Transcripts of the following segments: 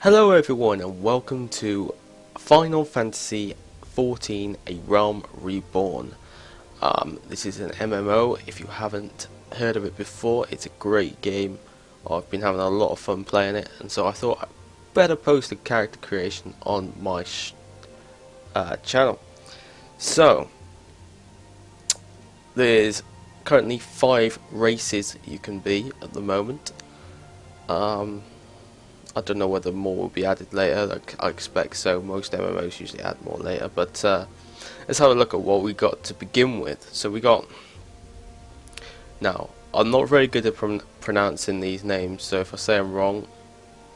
Hello everyone and welcome to Final Fantasy XIV A Realm Reborn. This is an MMO. If you haven't heard of it before, it's a great game. I've been having a lot of fun playing it, and so I thought I'd better post a character creation on my channel. So, there's currently 5 races you can be at the moment. I don't know whether more will be added later. I expect so. Most MMOs usually add more later, but let's have a look at what we got to begin with. So we got. Now, I'm not very good at pronouncing these names, so if I say I'm wrong,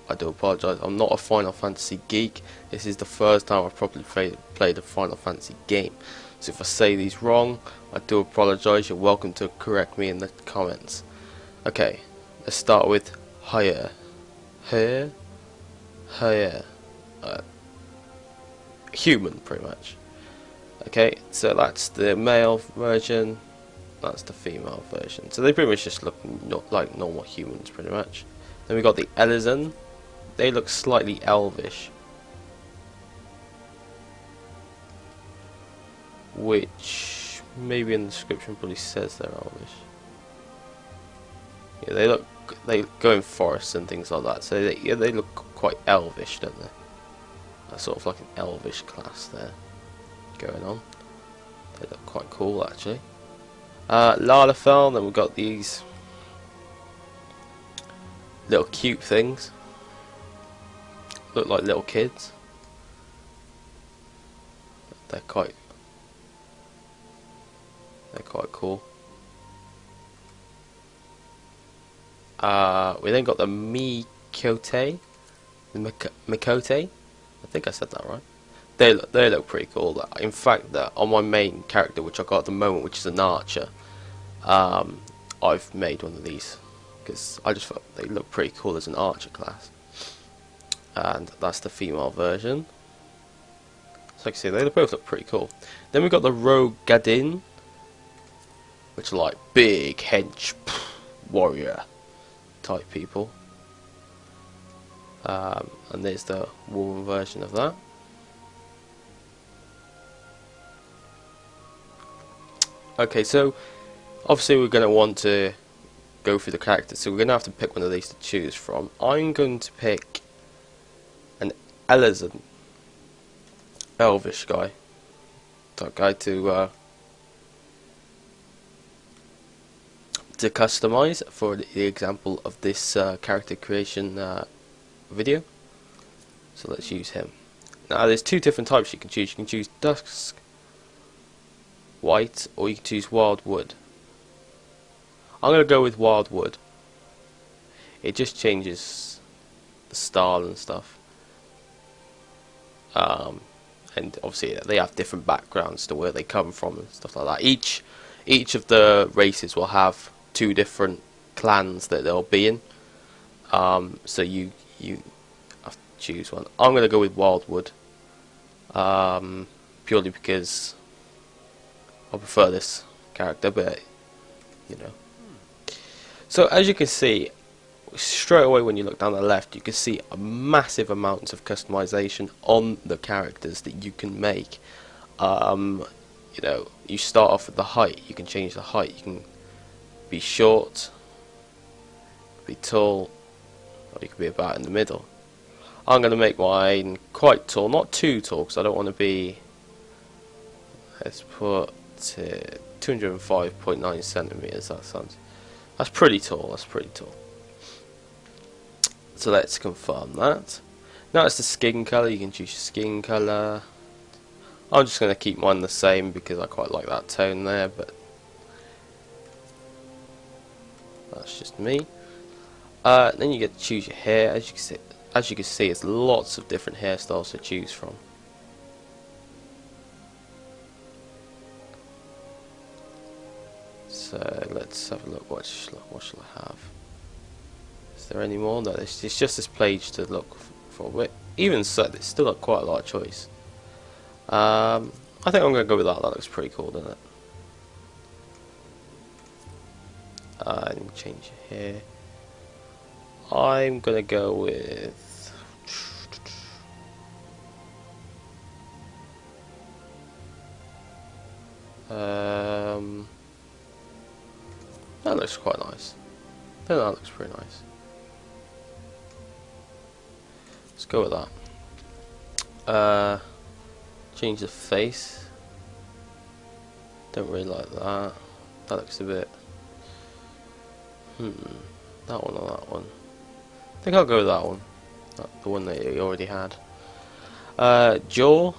I do apologise. I'm not a Final Fantasy geek. This is the first time I've properly played a Final Fantasy game. So if I say these wrong, I do apologise. You're welcome to correct me in the comments. Okay, let's start with Higher. Higher. Human, pretty much. Okay, so that's the male version. That's the female version. So they pretty much just look like normal humans, pretty much. Then we got the Elizen. They look slightly elvish, which maybe in the description probably says they're elvish. Yeah, they go in forests and things like that. So they look quite elvish, don't they? That's sort of like an elvish class there going on. They look quite cool actually. Lalafell, then we've got these little cute things. Look like little kids. They're quite cool. We then got the Mikote. Mikote? I think I said that right. They look pretty cool. In fact, on my main character, which I got at the moment, which is an archer, I've made one of these because I just thought they look pretty cool as an archer class. And that's the female version. So like I see, they both look pretty cool. Then we got the Rogue Gadin, which are like big hench warrior type people. And there's the woman version of that. Okay, so obviously we're going to want to go through the characters, so we're going to have to pick one of these to choose from. I'm going to pick an Elizen, elvish guy, type guy to customize for the example of this character creation video. So let's use him. Now there's 2 different types you can choose. You can choose Dusk White, or you can choose Wild Wood. I'm going to go with Wild Wood. It just changes the style and stuff. And obviously they have different backgrounds to where they come from and stuff like that. Each of the races will have 2 different clans that they'll be in. So you have to choose one. I'm going to go with Wildwood, purely because I prefer this character, but you know. So as you can see, straight away when you look down the left, you can see a massive amounts of customization on the characters that you can make. You know, you start off with the height. You can change the height. You can be short, be tall, or you can be about in the middle. I'm going to make mine quite tall, not too tall, because I don't want to be. Let's put 205.9 centimeters. That's pretty tall. That's pretty tall. So let's confirm that. Now it's the skin color. You can choose your skin color. I'm just going to keep mine the same because I quite like that tone there, but that's just me. Then you get to choose your hair. As you can see, there's lots of different hairstyles to choose from. So let's have a look. What shall I have? Is there any more? No, it's just this page to look for. But even so, there's still quite a lot of choice. I think I'm going to go with that. That looks pretty cool, doesn't it? And change your hair. I'm going to go with That looks quite nice. I think that looks pretty nice. Let's go with that. Change the face. Don't really like that. That looks a bit. That one or that one? I think I'll go with that one. The one that you already had. Jaw.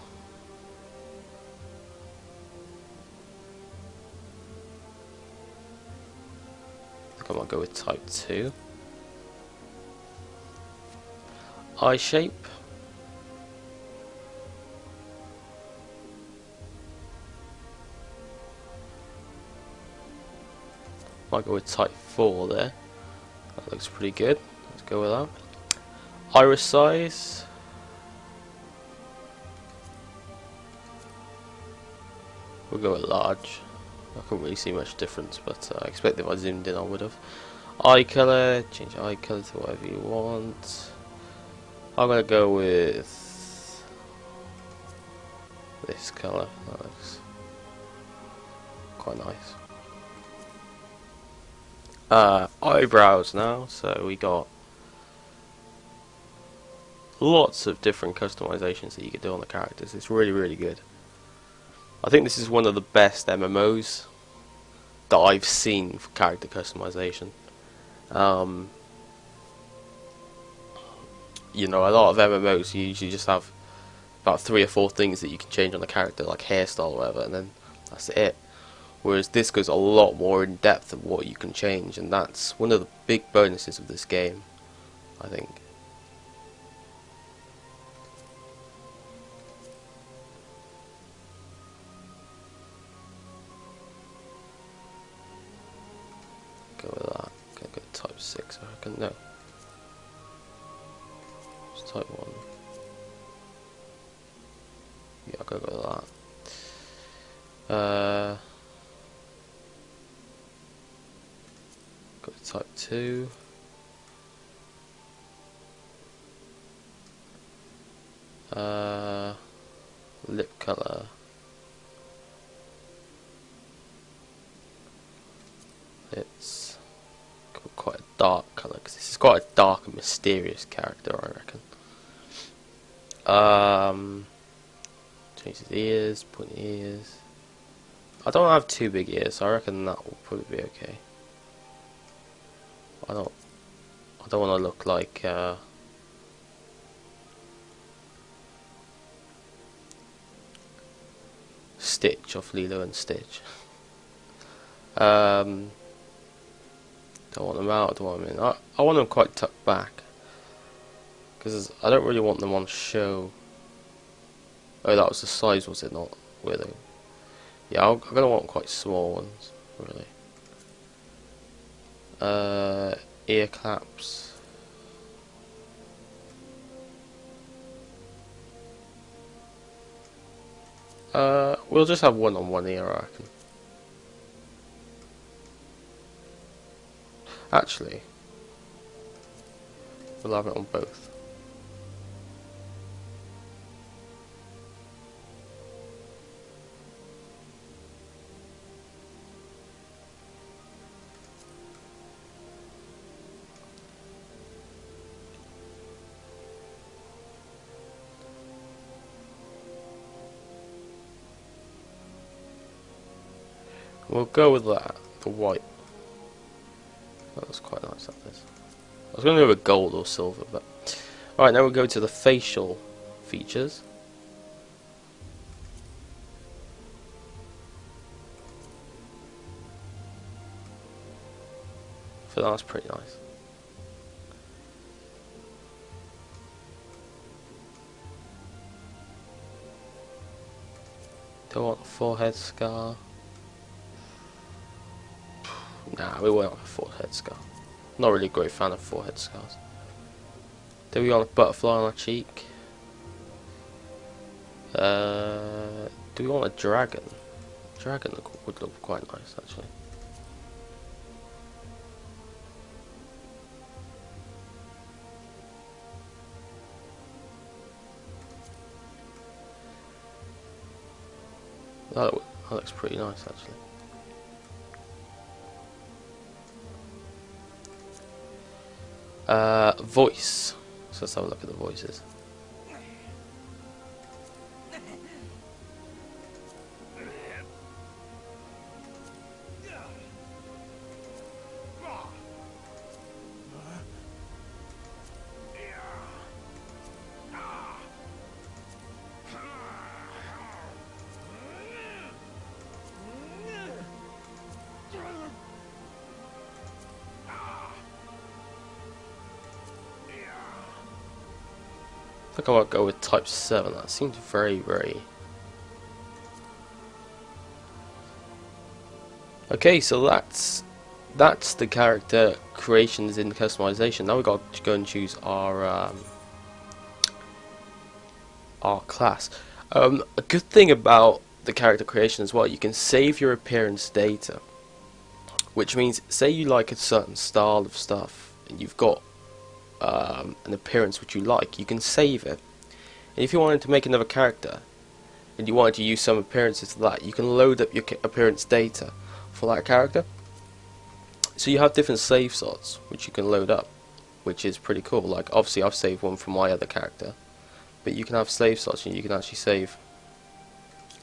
I think I might go with type 2. Eye shape. Might go with type 4 there. That looks pretty good. Let's go with that. Iris size. We'll go with large. I couldn't really see much difference, but I expect if I zoomed in I would have. Eye colour. Change eye colour to whatever you want. I'm gonna go with this colour. That looks quite nice. Eyebrows now. So we got lots of different customizations that you can do on the characters. It's really, really good. I think this is one of the best MMOs that I've seen for character customization. You know, a lot of MMOs you usually just have about 3 or 4 things that you can change on the character, like hairstyle or whatever, and then that's it. Whereas this goes a lot more in depth of what you can change, and that's one of the big bonuses of this game, I think. Go with that. Gonna go type 6, I reckon. No. It's type 1. Yeah, I'll go with that. Go to type 2. Lip colour. It's quite a dark colour because this is quite a dark and mysterious character, I reckon. Change his ears, pointy ears. I don't have too big ears, so I reckon that will probably be okay. I don't want to look like Stitch off Lilo and Stitch. Don't want them out, don't want them in. I want them quite tucked back, because I don't really want them on show. Oh, that was the size, was it not? Really? Yeah, I'm gonna want quite small ones, really. Ear claps. We'll just have one on one ear, I reckon. Actually, we'll have it on both. We'll go with that, the white. That was quite nice, that is. I was going to go with gold or silver, but... Alright, now we'll go to the facial features. So that's pretty nice. Don't want a forehead scar. Nah, we won't have a forehead scar. Not really a great fan of forehead scars. Do we want a butterfly on our cheek? Do we want a dragon? Dragon would look quite nice, actually. That looks pretty nice actually. Voice. So let's have a look at the voices. I think I might go with type 7. That seems very... Okay, so that's the character creations in the customization. Now we've got to go and choose our class. A good thing about the character creation as well, you can save your appearance data, which means say you like a certain style of stuff and you've got an appearance which you like, you can save it. And if you wanted to make another character and you wanted to use some appearances to that, you can load up your appearance data for that character. So you have different save slots which you can load up, which is pretty cool. Like obviously I've saved one from my other character, but you can have save slots and you can actually save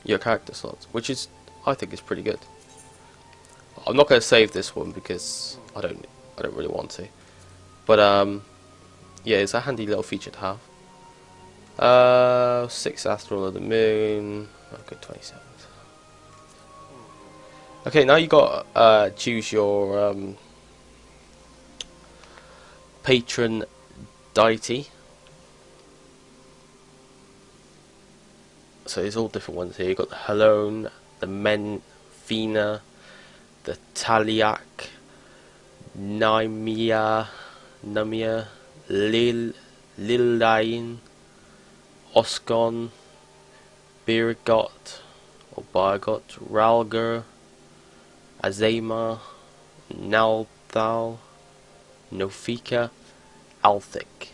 your character slots, which is, I think, is pretty good. I'm not going to save this one because I don't really want to, but yeah, it's a handy little feature to have. 6th astral of the moon. Okay, 27th. Okay, now you got choose your patron deity. So there's all different ones here. You've got the Halone, the Menfina, the Taliak, Namia, Lilain, Osgon, Birigot, or Bargot, Ralger, Azema, Nalthal, Nofika, Althic.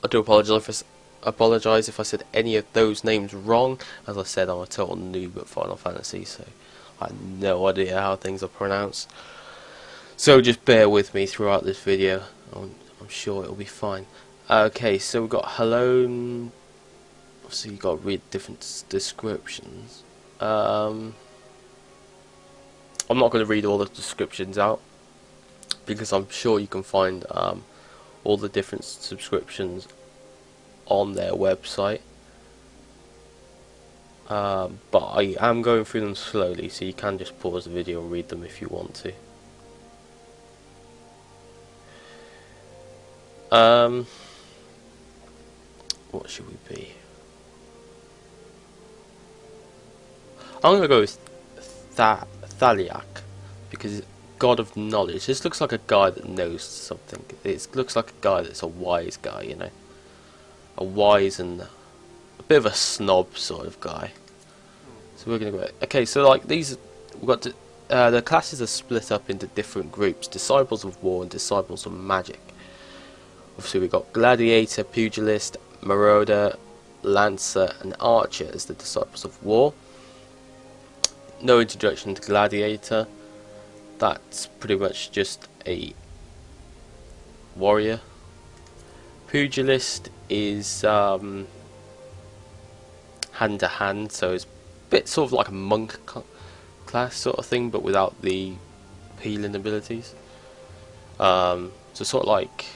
I do apologise if I said any of those names wrong. As I said, I'm a total noob at Final Fantasy, so I have no idea how things are pronounced. So just bear with me throughout this video. I'm sure it'll be fine. Okay, so we've got Halone. So you've got to read different descriptions. I'm not going to read all the descriptions out because I'm sure you can find all the different subscriptions on their website. But I am going through them slowly, so you can just pause the video and read them if you want to. What should we be? I'm going to go with Thaliak, because God of Knowledge. This looks like a guy that knows something. It looks like a guy that's a wise guy, you know. A wise and a bit of a snob sort of guy. So we're going to go... Okay, so like these... We've got to, the classes are split up into different groups. Disciples of War and Disciples of Magic. Obviously we've got Gladiator, Pugilist, Marauder, Lancer and Archer as the Disciples of War. No introduction to Gladiator. That's pretty much just a warrior. Pugilist is hand to hand, so it's a bit sort of like a monk class sort of thing, but without the healing abilities. So sort of like...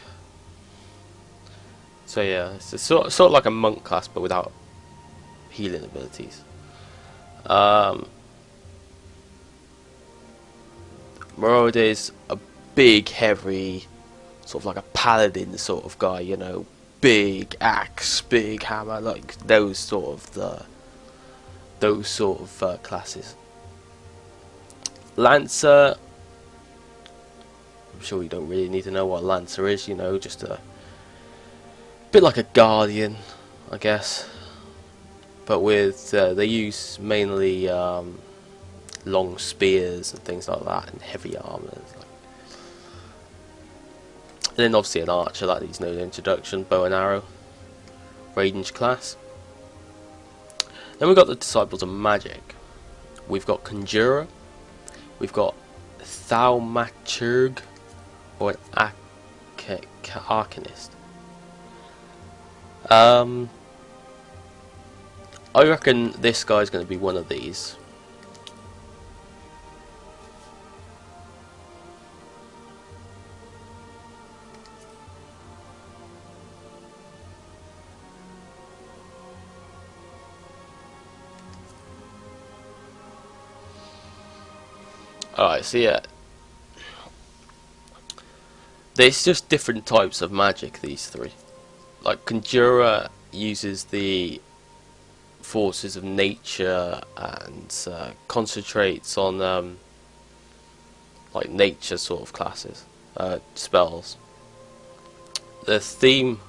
So yeah, it's a sort of like a monk class, but without healing abilities. Marauder is a big, heavy, sort of like a paladin sort of guy, you know, big axe, big hammer, like those sort of classes. Lancer, I'm sure you don't really need to know what Lancer is, you know, just a bit like a guardian, I guess, but with they use mainly long spears and things like that, and heavy armor. And then obviously an archer, that needs no introduction. Bow and arrow, range class. Then we've got the Disciples of Magic. we've got Conjurer, we've got Thaumaturg, or an Arcanist. I reckon this guy's going to be one of these. Alright, so yeah. There's just different types of magic, these three. Like, Conjurer uses the forces of nature and concentrates on like nature sort of classes, spells. The theme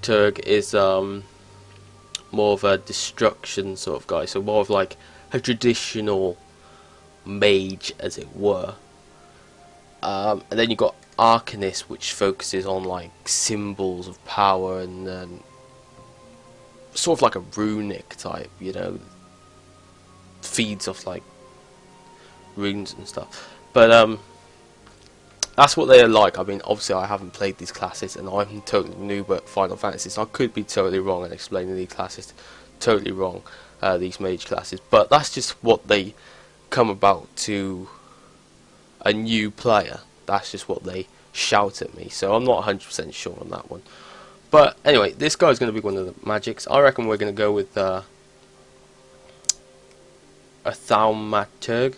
Turg is more of a destruction sort of guy, so more of like a traditional mage, as it were. And then you've got Arcanist, which focuses on like symbols of power and sort of like a runic type, you know, feeds off like runes and stuff. But that's what they're like. I mean, obviously I haven't played these classes and I'm totally new at Final Fantasy, so I could be totally wrong and explaining these classes totally wrong, these mage classes, but that's just what they come about to a new player. That's just what they shout at me, so I'm not 100% sure on that one. But anyway, this guy's going to be one of the magics. I reckon we're going to go with a Thaumaturg,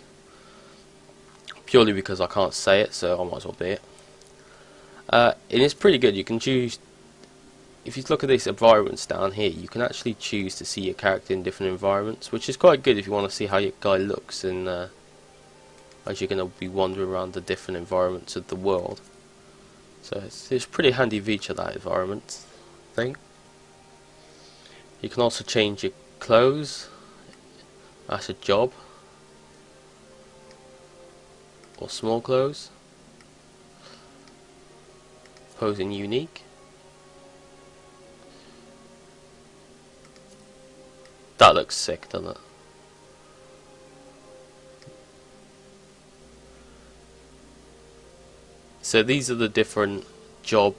purely because I can't say it, so I might as well be it. It is pretty good. You can choose, if you look at these environments down here, you can actually choose to see your character in different environments, which is quite good if you want to see how your guy looks in, as you're going to be wandering around the different environments of the world. So it's a pretty handy feature, that environment thing. You can also change your clothes. That's a job. Or small clothes. Posing unique. That looks sick, doesn't it? So these are the different job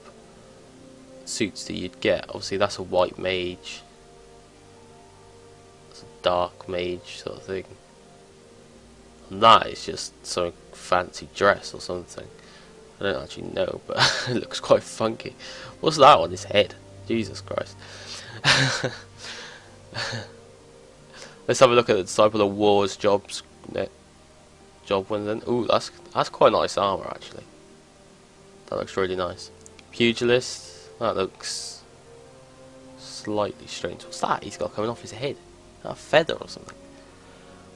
suits that you'd get. Obviously that's a white mage. That's a dark mage sort of thing. And that is just some fancy dress or something. I don't actually know, but it looks quite funky. What's that on his head? Jesus Christ. Let's have a look at the type of the wars jobs. Job one then. Ooh, that's quite nice armor actually. That looks really nice. Pugilist. That looks slightly strange. What's that he's got coming off his head? A feather or something.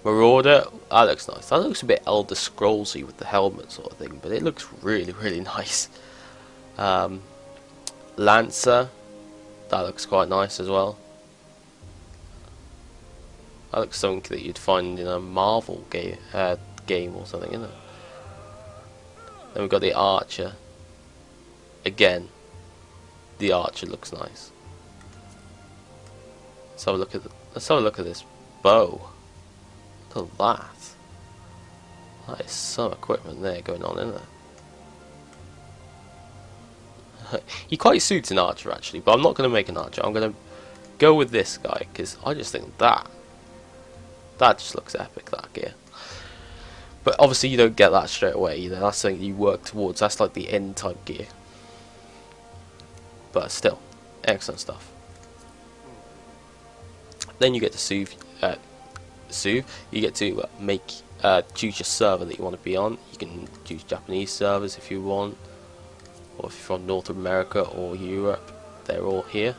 Marauder. That looks nice. That looks a bit Elder Scrollsy with the helmet sort of thing, but it looks really, really nice. Lancer. That looks quite nice as well. That looks something that you'd find in a Marvel game or something, isn't it? Then we've got the Archer. Again, the Archer looks nice. Let's have a look at this bow. Look at that. That is some equipment there going on, isn't it? He quite suits an archer actually, but I'm not going to make an archer. I'm going to go with this guy because I just think that just looks epic, that gear. But obviously you don't get that straight away, you know, that's something you work towards. That's like the end type gear. But still, excellent stuff. Then you get to soothe. You get to choose your server that you want to be on. You can choose Japanese servers if you want, or if you're from North America or Europe, they're all here.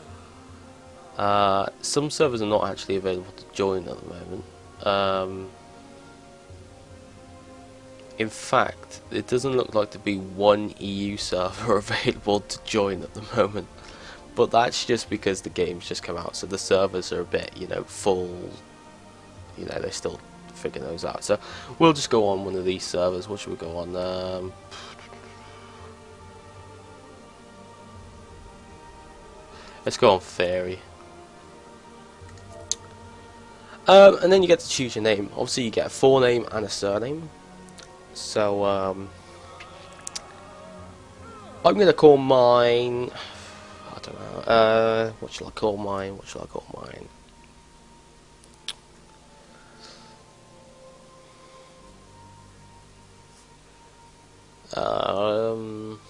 Some servers are not actually available to join at the moment. In fact, it doesn't look like to be one EU server available to join at the moment, but that's just because the game's just come out, so the servers are a bit, you know, full. You know, they're still figuring those out. So we'll just go on one of these servers. What should we go on? Let's go on Fairy. And then you get to choose your name. Obviously, you get a forename and a surname. So, I'm gonna call mine. I don't know. What shall I call mine? What shall I call mine? Um.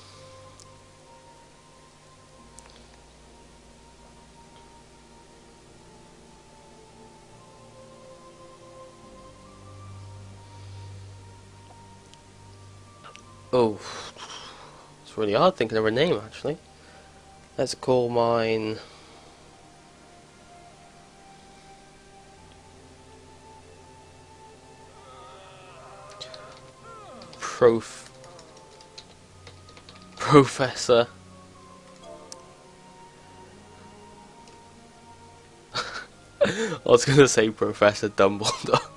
Oh, it's really hard thinking of a name actually. Let's call mine. Professor. I was gonna say Professor Dumbledore.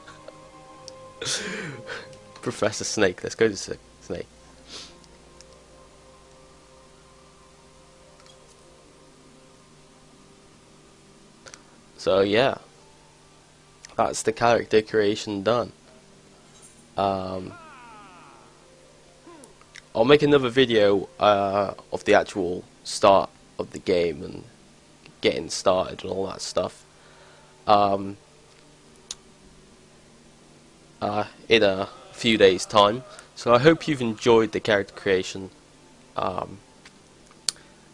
Professor Snake. Let's go to Snake. So yeah, that's the character creation done. Um, I'll make another video of the actual start of the game and getting started and all that stuff. In a few days' time. So I hope you've enjoyed the character creation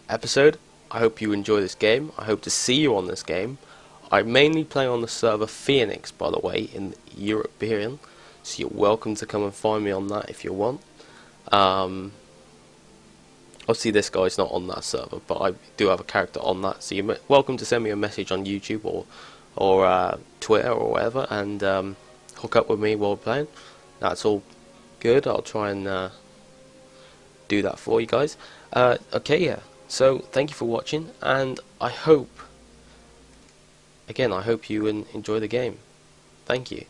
episode. I hope you enjoy this game. I hope to see you on this game. I mainly play on the server Phoenix, by the way, in European, so you're welcome to come and find me on that if you want. Obviously this guy's not on that server, but I do have a character on that, so you're welcome to send me a message on YouTube or Twitter or whatever, and hook up with me while we're playing. That's all good. I'll try and do that for you guys. Okay, yeah. So thank you for watching, and I hope, again, I hope you enjoy the game. Thank you.